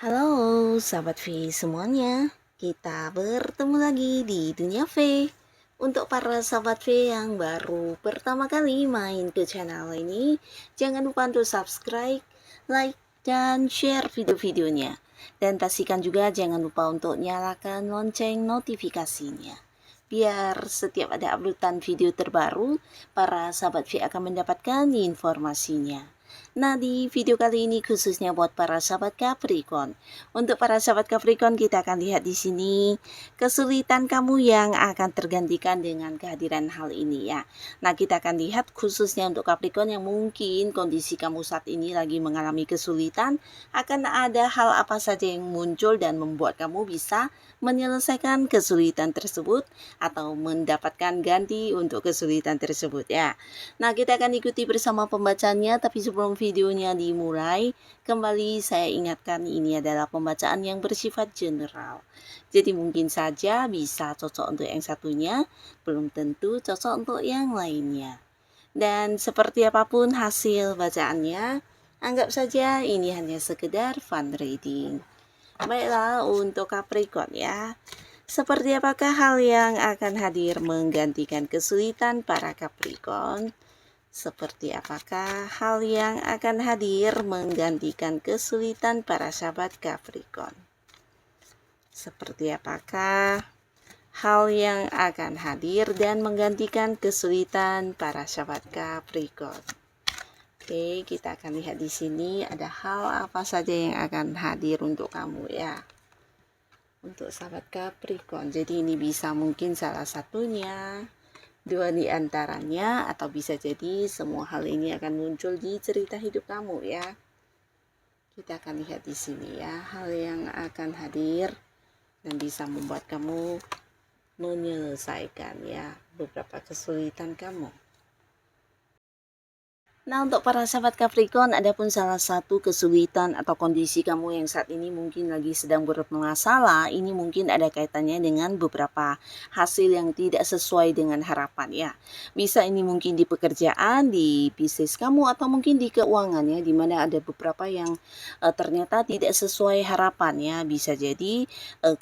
Halo sahabat V semuanya, kita bertemu lagi di Dunia V. Untuk para sahabat V yang baru pertama kali main ke channel ini, jangan lupa untuk subscribe, like, dan share video-videonya. Dan pastikan juga jangan lupa untuk nyalakan lonceng notifikasinya. Biar setiap ada uploadan video terbaru, para sahabat V akan mendapatkan informasinya. Nah, di video kali ini khususnya buat para sahabat Capricorn. Untuk para sahabat Capricorn, kita akan lihat di sini kesulitan kamu yang akan tergantikan dengan kehadiran hal ini ya. Nah, kita akan lihat khususnya untuk Capricorn yang mungkin kondisi kamu saat ini lagi mengalami kesulitan, akan ada hal apa saja yang muncul dan membuat kamu bisa menyelesaikan kesulitan tersebut atau mendapatkan ganti untuk kesulitan tersebut ya. Nah, kita akan ikuti bersama pembacanya, tapi sebelum videonya dimulai, kembali saya ingatkan ini adalah pembacaan yang bersifat general. Jadi mungkin saja bisa cocok untuk yang satunya, belum tentu cocok untuk yang lainnya. Dan seperti apapun hasil bacaannya, anggap saja ini hanya sekedar fun reading. Baiklah, untuk Capricorn ya. Seperti apakah hal yang akan hadir menggantikan kesulitan para Capricorn? Seperti apakah hal yang akan hadir menggantikan kesulitan para sahabat Capricorn? Seperti apakah hal yang akan hadir dan menggantikan kesulitan para sahabat Capricorn? Oke, kita akan lihat di sini ada hal apa saja yang akan hadir untuk kamu ya. Untuk sahabat Capricorn, jadi ini bisa mungkin salah satunya, dua di antaranya, atau bisa jadi semua hal ini akan muncul di cerita hidup kamu ya. Kita akan lihat di sini ya, hal yang akan hadir dan bisa membuat kamu menyelesaikan ya beberapa kesulitan kamu. Nah, untuk para sahabat Capricorn, ada pun salah satu kesulitan atau kondisi kamu yang saat ini mungkin lagi sedang bermasalah, ini mungkin ada kaitannya dengan beberapa hasil yang tidak sesuai dengan harapan ya. Bisa ini mungkin di pekerjaan, di bisnis kamu, atau mungkin di keuangannya, di mana ada beberapa yang ternyata tidak sesuai harapan ya. Bisa jadi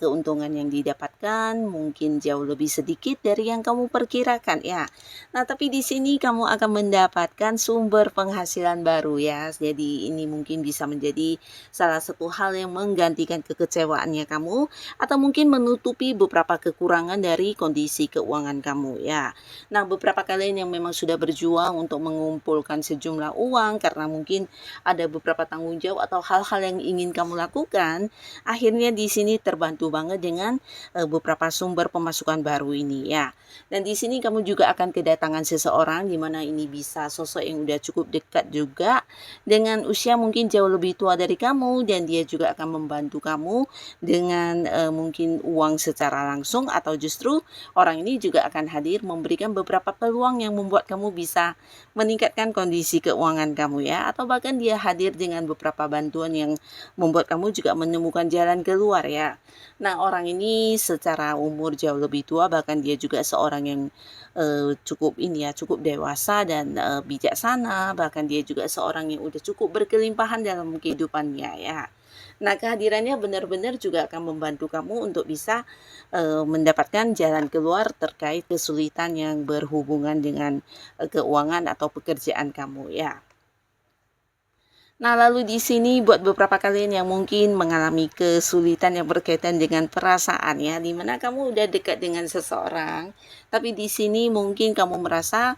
keuntungan yang didapatkan mungkin jauh lebih sedikit dari yang kamu perkirakan ya. Nah, tapi di sini kamu akan mendapatkan sumber penghasilan baru ya. Jadi ini mungkin bisa menjadi salah satu hal yang menggantikan kekecewaannya kamu, atau mungkin menutupi beberapa kekurangan dari kondisi keuangan kamu ya. Nah, beberapa kalian yang memang sudah berjuang untuk mengumpulkan sejumlah uang karena mungkin ada beberapa tanggung jawab atau hal-hal yang ingin kamu lakukan, akhirnya di sini terbantu banget dengan beberapa sumber pemasukan baru ini ya. Dan di sini kamu juga akan kedatangan seseorang di mana ini bisa sosok yang udah cukup dekat juga dengan usia mungkin jauh lebih tua dari kamu, dan dia juga akan membantu kamu dengan mungkin uang secara langsung, atau justru orang ini juga akan hadir memberikan beberapa peluang yang membuat kamu bisa meningkatkan kondisi keuangan kamu ya, atau bahkan dia hadir dengan beberapa bantuan yang membuat kamu juga menemukan jalan keluar ya. Nah, orang ini secara umur jauh lebih tua, bahkan dia juga seorang yang cukup cukup dewasa dan bijaksana, bahkan dia juga seorang yang udah cukup berkelimpahan dalam kehidupannya ya. Nah, kehadirannya benar-benar juga akan membantu kamu untuk bisa mendapatkan jalan keluar terkait kesulitan yang berhubungan dengan keuangan atau pekerjaan kamu ya. Nah, lalu di sini buat beberapa kalian yang mungkin mengalami kesulitan yang berkaitan dengan perasaan ya, di mana kamu udah dekat dengan seseorang, tapi di sini mungkin kamu merasa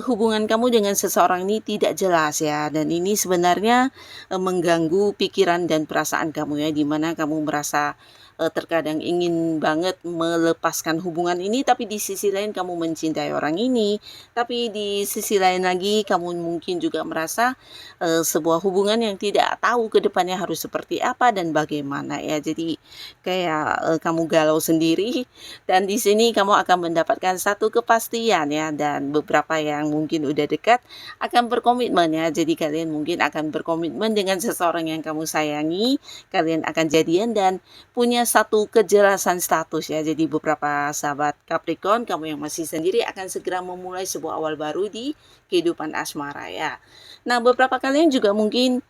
hubungan kamu dengan seseorang ini tidak jelas ya, dan ini sebenarnya mengganggu pikiran dan perasaan kamu ya, di mana kamu merasa terkadang ingin banget melepaskan hubungan ini, tapi di sisi lain kamu mencintai orang ini, tapi di sisi lain lagi kamu mungkin juga merasa sebuah hubungan yang tidak tahu ke depannya harus seperti apa dan bagaimana ya. Jadi kayak kamu galau sendiri dan di sini kamu akan mendapatkan satu kepastian ya, dan beberapa yang mungkin udah dekat akan berkomitmen ya. Jadi kalian mungkin akan berkomitmen dengan seseorang yang kamu sayangi, kalian akan jadian dan punya satu kejelasan status ya. Jadi beberapa sahabat Capricorn, kamu yang masih sendiri akan segera memulai sebuah awal baru di kehidupan asmara ya. Nah, beberapa kalian juga mungkin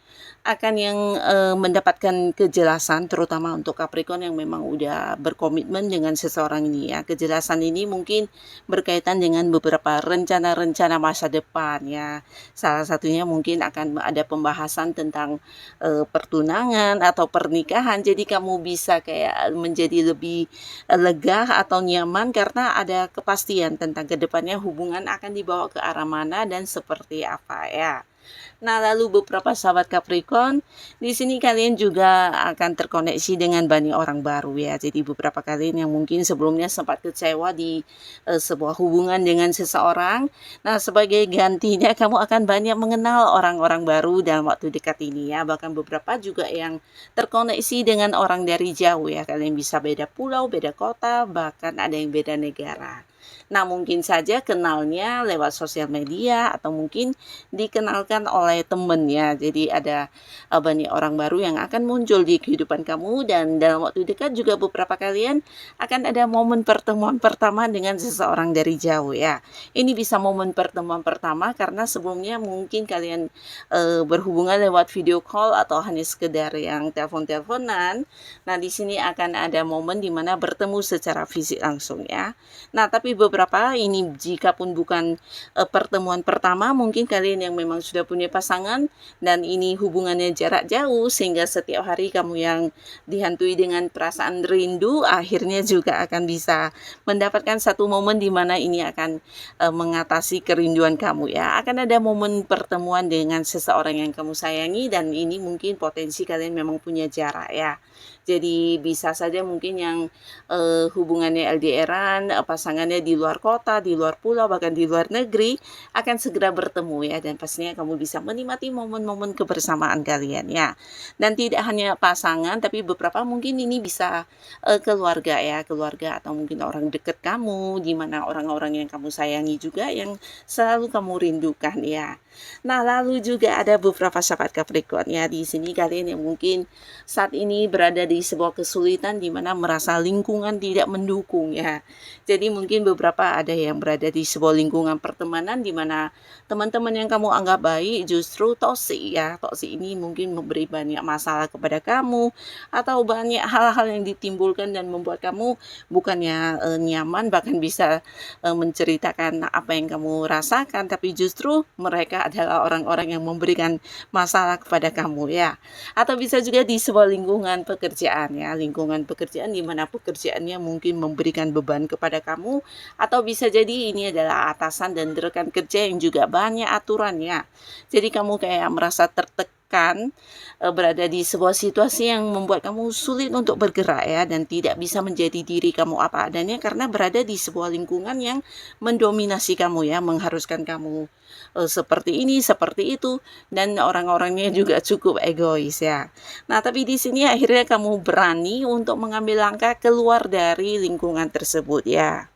akan yang mendapatkan kejelasan, terutama untuk Capricorn yang memang udah berkomitmen dengan seseorang ini ya. Kejelasan ini mungkin berkaitan dengan beberapa rencana-rencana masa depan ya. Salah satunya mungkin akan ada pembahasan tentang pertunangan atau pernikahan. Jadi kamu bisa kayak menjadi lebih lega atau nyaman karena ada kepastian tentang kedepannya hubungan akan dibawa ke arah mana dan seperti apa ya. Nah, lalu beberapa sahabat Capricorn, di sini kalian juga akan terkoneksi dengan banyak orang baru ya. Jadi beberapa kalian yang mungkin sebelumnya sempat kecewa di sebuah hubungan dengan seseorang. Nah, sebagai gantinya kamu akan banyak mengenal orang-orang baru dalam waktu dekat ini ya. Bahkan beberapa juga yang terkoneksi dengan orang dari jauh ya. Kalian bisa beda pulau, beda kota, bahkan ada yang beda negara. Nah, mungkin saja kenalnya lewat sosial media atau mungkin dikenalkan oleh temen ya. Jadi ada banyak orang baru yang akan muncul di kehidupan kamu dan dalam waktu dekat juga beberapa kalian akan ada momen pertemuan pertama dengan seseorang dari jauh ya. Ini bisa momen pertemuan pertama karena sebelumnya mungkin kalian berhubungan lewat video call atau hanya sekedar yang telepon-teleponan. Nah, di sini akan ada momen di mana bertemu secara fisik langsung ya. Nah, tapi beberapa ini jika pun bukan pertemuan pertama, mungkin kalian yang memang sudah punya pasangan dan ini hubungannya jarak jauh sehingga setiap hari kamu yang dihantui dengan perasaan rindu akhirnya juga akan bisa mendapatkan satu momen di mana ini akan mengatasi kerinduan kamu ya. Akan ada momen pertemuan dengan seseorang yang kamu sayangi dan ini mungkin potensi kalian memang punya jarak ya. Jadi bisa saja mungkin yang hubungannya LDRan, pasangannya di luar kota, di luar pulau, bahkan di luar negeri akan segera bertemu ya, dan pastinya kamu bisa menikmati momen-momen kebersamaan kalian ya. Dan tidak hanya pasangan tapi beberapa mungkin ini bisa keluarga ya, keluarga atau mungkin orang dekat kamu, di mana orang-orang yang kamu sayangi juga yang selalu kamu rindukan ya. Nah, lalu juga ada beberapa sahabat Capricorn ya, di sini kalian yang mungkin saat ini berada di sebuah kesulitan di mana merasa lingkungan tidak mendukung ya. Jadi mungkin beberapa ada yang berada di sebuah lingkungan pertemanan di mana teman-teman yang kamu anggap baik justru toksik ya. Toksik ini mungkin memberi banyak masalah kepada kamu atau banyak hal-hal yang ditimbulkan dan membuat kamu bukannya nyaman, bahkan bisa menceritakan apa yang kamu rasakan, tapi justru mereka adalah orang-orang yang memberikan masalah kepada kamu ya. Atau bisa juga di sebuah lingkungan pekerjaan ya, lingkungan pekerjaan di mana pekerjaannya mungkin memberikan beban kepada kamu, atau bisa jadi ini adalah atasan dan rekan kerja yang juga banyak aturannya. Jadi kamu kayak merasa tertekan, berada di sebuah situasi yang membuat kamu sulit untuk bergerak ya, dan tidak bisa menjadi diri kamu apa adanya karena berada di sebuah lingkungan yang mendominasi kamu ya, mengharuskan kamu seperti ini, seperti itu, dan orang-orangnya juga cukup egois ya. Nah, tapi di sini akhirnya kamu berani untuk mengambil langkah keluar dari lingkungan tersebut ya.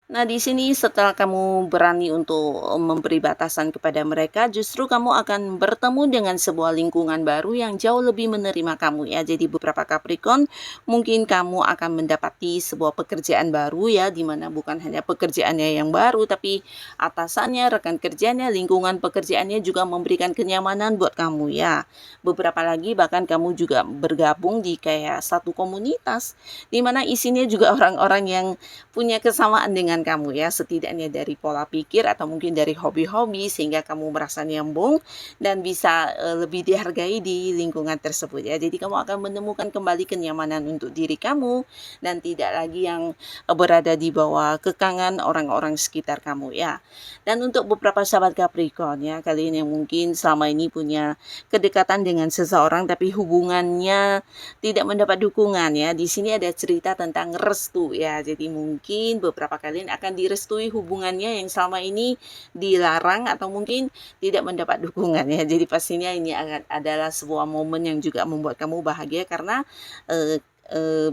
Nah, di sini setelah kamu berani untuk memberi batasan kepada mereka, justru kamu akan bertemu dengan sebuah lingkungan baru yang jauh lebih menerima kamu ya. Jadi beberapa Capricorn, mungkin kamu akan mendapati sebuah pekerjaan baru ya, di mana bukan hanya pekerjaannya yang baru, tapi atasannya, rekan kerjanya, lingkungan pekerjaannya juga memberikan kenyamanan buat kamu ya. Beberapa lagi bahkan kamu juga bergabung di kayak satu komunitas, di mana isinya juga orang-orang yang punya kesamaan dengan dengan kamu ya, setidaknya dari pola pikir atau mungkin dari hobi-hobi sehingga kamu merasa nyambung dan bisa lebih dihargai di lingkungan tersebut ya. Jadi kamu akan menemukan kembali kenyamanan untuk diri kamu dan tidak lagi yang berada di bawah kekangan orang-orang sekitar kamu ya. Dan untuk beberapa sahabat Capricorn ya, kalian yang mungkin selama ini punya kedekatan dengan seseorang tapi hubungannya tidak mendapat dukungan ya. Di sini ada cerita tentang restu ya. Jadi mungkin beberapa kalian akan direstui hubungannya yang selama ini dilarang atau mungkin tidak mendapat dukungan ya. Jadi pastinya ini adalah sebuah momen yang juga membuat kamu bahagia karena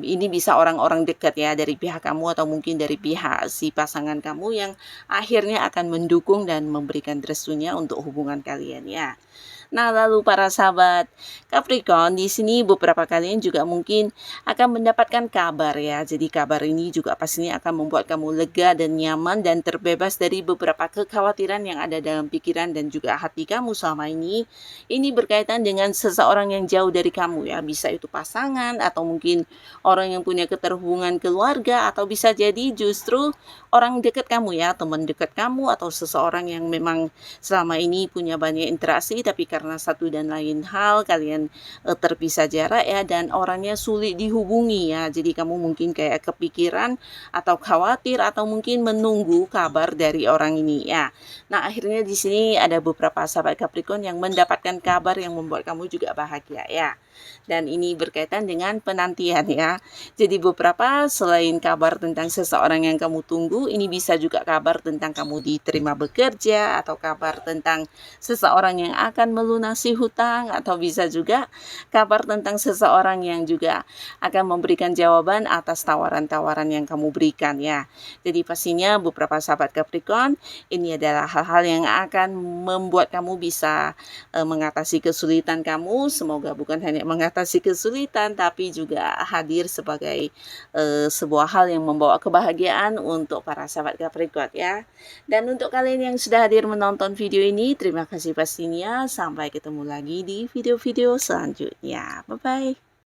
ini bisa orang-orang dekat ya dari pihak kamu atau mungkin dari pihak si pasangan kamu yang akhirnya akan mendukung dan memberikan restunya untuk hubungan kalian ya. Nah, lalu para sahabat Capricorn, di sini beberapa kalian juga mungkin akan mendapatkan kabar ya. Jadi kabar ini juga pastinya akan membuat kamu lega dan nyaman dan terbebas dari beberapa kekhawatiran yang ada dalam pikiran dan juga hati kamu selama ini. Ini berkaitan dengan seseorang yang jauh dari kamu ya. Bisa itu pasangan atau mungkin orang yang punya keterhubungan keluarga atau bisa jadi justru orang dekat kamu ya, teman dekat kamu atau seseorang yang memang selama ini punya banyak interaksi tapi karena satu dan lain hal kalian terpisah jarak ya dan orangnya sulit dihubungi ya. Jadi kamu mungkin kayak kepikiran atau khawatir atau mungkin menunggu kabar dari orang ini ya. Nah, akhirnya di sini ada beberapa sahabat Capricorn yang mendapatkan kabar yang membuat kamu juga bahagia ya. Dan ini berkaitan dengan penantian ya. Jadi beberapa selain kabar tentang seseorang yang kamu tunggu, ini bisa juga kabar tentang kamu diterima bekerja atau kabar tentang seseorang yang akan melunasi hutang atau bisa juga kabar tentang seseorang yang juga akan memberikan jawaban atas tawaran-tawaran yang kamu berikan ya. Jadi pastinya beberapa sahabat Capricorn, ini adalah hal-hal yang akan membuat kamu bisa mengatasi kesulitan kamu. Semoga bukan hanya mengatasi kesulitan tapi juga hadir sebagai sebuah hal yang membawa kebahagiaan untuk para sahabat Capricorn ya. Dan untuk kalian yang sudah hadir menonton video ini, terima kasih pastinya. Sampai ketemu lagi di video-video selanjutnya. Bye-bye.